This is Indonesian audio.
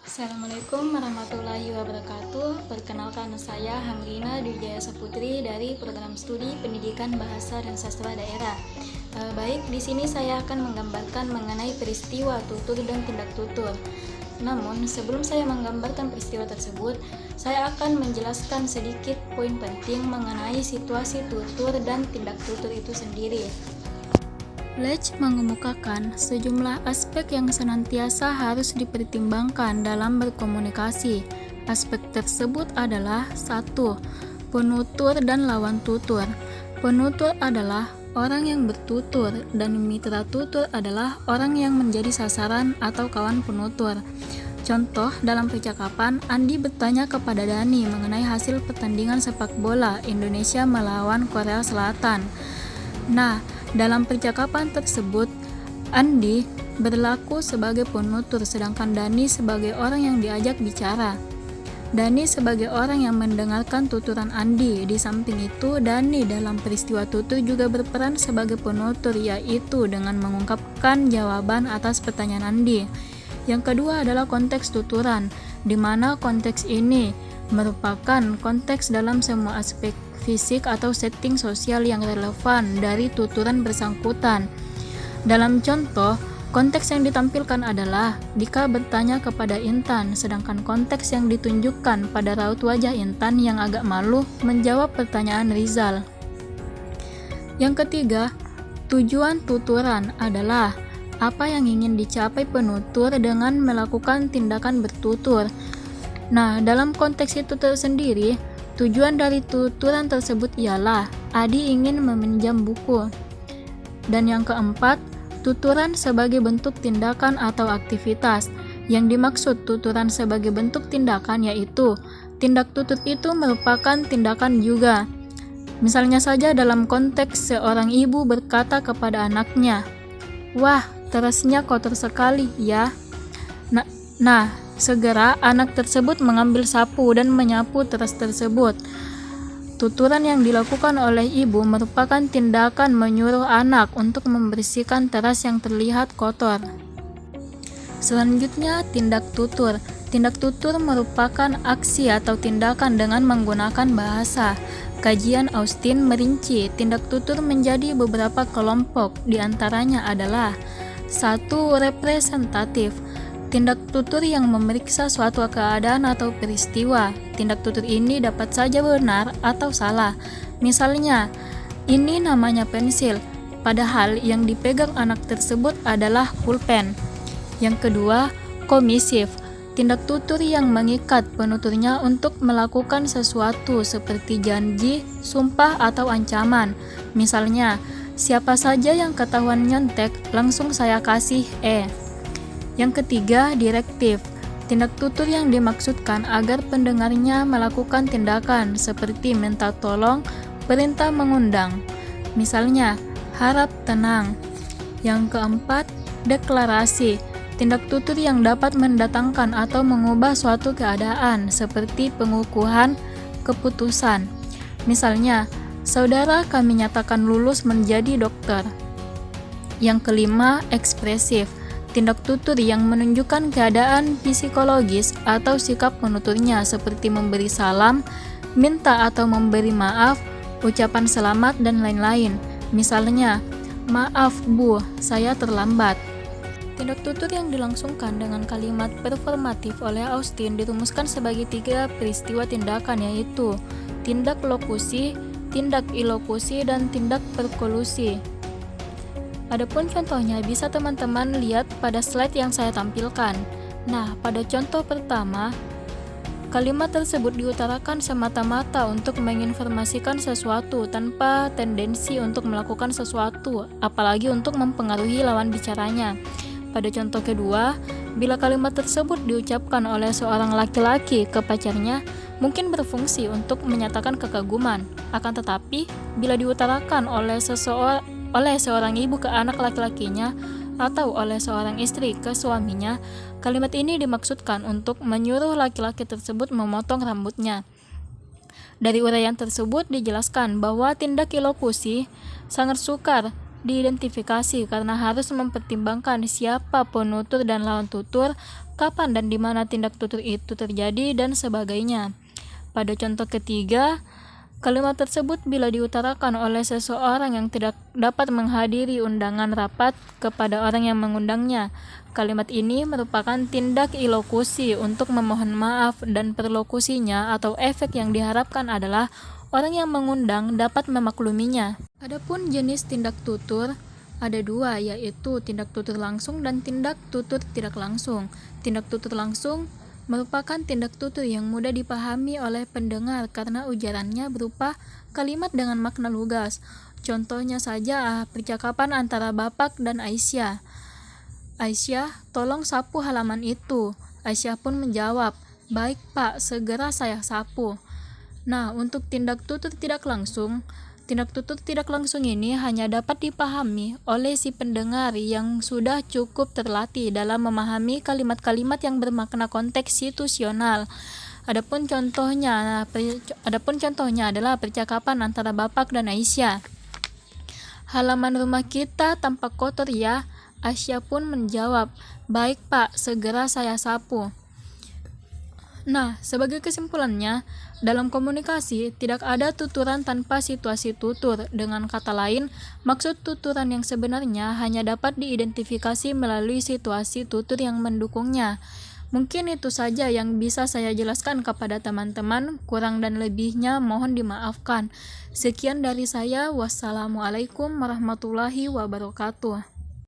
Assalamualaikum warahmatullahi wabarakatuh. Perkenalkan, saya Hamrina Dwijaya Saputri dari Program Studi Pendidikan Bahasa dan Sastra Daerah. Baik, di sini saya akan menggambarkan mengenai peristiwa tutur dan tindak tutur. Namun, sebelum saya menggambarkan peristiwa tersebut, saya akan menjelaskan sedikit poin penting mengenai situasi tutur dan tindak tutur itu sendiri. Lech mengemukakan sejumlah aspek yang senantiasa harus dipertimbangkan dalam berkomunikasi. Aspek tersebut adalah 1. Penutur dan lawan tutur. Penutur adalah orang yang bertutur dan mitra tutur adalah orang yang menjadi sasaran atau kawan penutur. Contoh, dalam percakapan, Andi bertanya kepada Dani mengenai hasil pertandingan sepak bola Indonesia melawan Korea Selatan. Nah, dalam percakapan tersebut, Andi berlaku sebagai penutur sedangkan Dani sebagai orang yang diajak bicara. Dani sebagai orang yang mendengarkan tuturan Andi. Di samping itu, Dani dalam peristiwa tutur juga berperan sebagai penutur, yaitu dengan mengungkapkan jawaban atas pertanyaan Andi. Yang kedua adalah konteks tuturan, di mana konteks ini merupakan konteks dalam semua aspek fisik atau setting sosial yang relevan dari tuturan bersangkutan. Dalam contoh, konteks yang ditampilkan adalah Dika bertanya kepada Intan, sedangkan konteks yang ditunjukkan pada raut wajah Intan yang agak malu menjawab pertanyaan Rizal. Yang ketiga, tujuan tuturan adalah apa yang ingin dicapai penutur dengan melakukan tindakan bertutur. Nah, dalam konteks itu tersendiri, tujuan dari tuturan tersebut ialah Adi ingin meminjam buku. Dan yang keempat, tuturan sebagai bentuk tindakan atau aktivitas. Yang dimaksud tuturan sebagai bentuk tindakan yaitu tindak tutur itu merupakan tindakan juga. Misalnya saja dalam konteks seorang ibu berkata kepada anaknya, "Wah, terasnya kotor sekali ya." Nah, segera anak tersebut mengambil sapu dan menyapu teras tersebut. Tuturan yang dilakukan oleh ibu merupakan tindakan menyuruh anak untuk membersihkan teras yang terlihat kotor. Selanjutnya, tindak tutur. Tindak tutur merupakan aksi atau tindakan dengan menggunakan bahasa. Kajian Austin merinci tindak tutur menjadi beberapa kelompok, diantaranya adalah 1. Representatif. Tindak tutur yang memeriksa suatu keadaan atau peristiwa. Tindak tutur ini dapat saja benar atau salah. Misalnya, ini namanya pensil, padahal yang dipegang anak tersebut adalah pulpen. Yang kedua, komisif. Tindak tutur yang mengikat penuturnya untuk melakukan sesuatu seperti janji, sumpah, atau ancaman. Misalnya, siapa saja yang ketahuan nyontek, langsung saya kasih Yang ketiga, direktif. Tindak tutur yang dimaksudkan agar pendengarnya melakukan tindakan seperti minta tolong, perintah mengundang. Misalnya, harap tenang. Yang keempat, deklarasi. Tindak tutur yang dapat mendatangkan atau mengubah suatu keadaan seperti pengukuhan keputusan. Misalnya, saudara kami nyatakan lulus menjadi dokter. Yang kelima, ekspresif. Tindak tutur yang menunjukkan keadaan psikologis atau sikap penuturnya seperti memberi salam, minta atau memberi maaf, ucapan selamat, dan lain-lain. Misalnya, maaf Bu, saya terlambat. Tindak tutur yang dilangsungkan dengan kalimat performatif oleh Austin dirumuskan sebagai 3 peristiwa tindakan, yaitu tindak lokusi, tindak ilokusi, dan tindak perkolusi. Adapun contohnya bisa teman-teman lihat pada slide yang saya tampilkan. Nah, pada contoh pertama, kalimat tersebut diutarakan semata-mata untuk menginformasikan sesuatu tanpa tendensi untuk melakukan sesuatu, apalagi untuk mempengaruhi lawan bicaranya. Pada contoh kedua, bila kalimat tersebut diucapkan oleh seorang laki-laki ke pacarnya, mungkin berfungsi untuk menyatakan kekaguman. Akan tetapi, bila diutarakan oleh seorang ibu ke anak laki-lakinya atau oleh seorang istri ke suaminya, kalimat ini dimaksudkan untuk menyuruh laki-laki tersebut memotong rambutnya. Dari uraian tersebut dijelaskan bahwa tindak ilokusi sangat sukar diidentifikasi karena harus mempertimbangkan siapa penutur dan lawan tutur kapan dan di mana tindak tutur itu terjadi, dan sebagainya. Pada contoh ketiga, kalimat tersebut bila diutarakan oleh seseorang yang tidak dapat menghadiri undangan rapat kepada orang yang mengundangnya, kalimat ini merupakan tindak ilokusi untuk memohon maaf, dan perlokusinya atau efek yang diharapkan adalah orang yang mengundang dapat memakluminya. Adapun jenis tindak tutur ada dua, yaitu tindak tutur langsung dan tindak tutur tidak langsung. Tindak tutur langsung merupakan tindak tutur yang mudah dipahami oleh pendengar karena ujarannya berupa kalimat dengan makna lugas. Contohnya saja percakapan antara Bapak dan Aisyah. Aisyah, tolong sapu halaman itu. Aisyah pun menjawab, baik Pak, segera saya sapu. Nah, untuk tindak tutur tidak langsung ini hanya dapat dipahami oleh si pendengar yang sudah cukup terlatih dalam memahami kalimat-kalimat yang bermakna konteks situasional. Adapun contohnya adalah percakapan antara Bapak dan Aisyah. Halaman rumah kita tampak kotor ya. Aisyah pun menjawab, baik Pak, segera saya sapu. Nah, sebagai kesimpulannya, dalam komunikasi tidak ada tuturan tanpa situasi tutur. Dengan kata lain, maksud tuturan yang sebenarnya hanya dapat diidentifikasi melalui situasi tutur yang mendukungnya. Mungkin itu saja yang bisa saya jelaskan kepada teman-teman. Kurang dan lebihnya mohon dimaafkan. Sekian dari saya. Wassalamualaikum warahmatullahi wabarakatuh.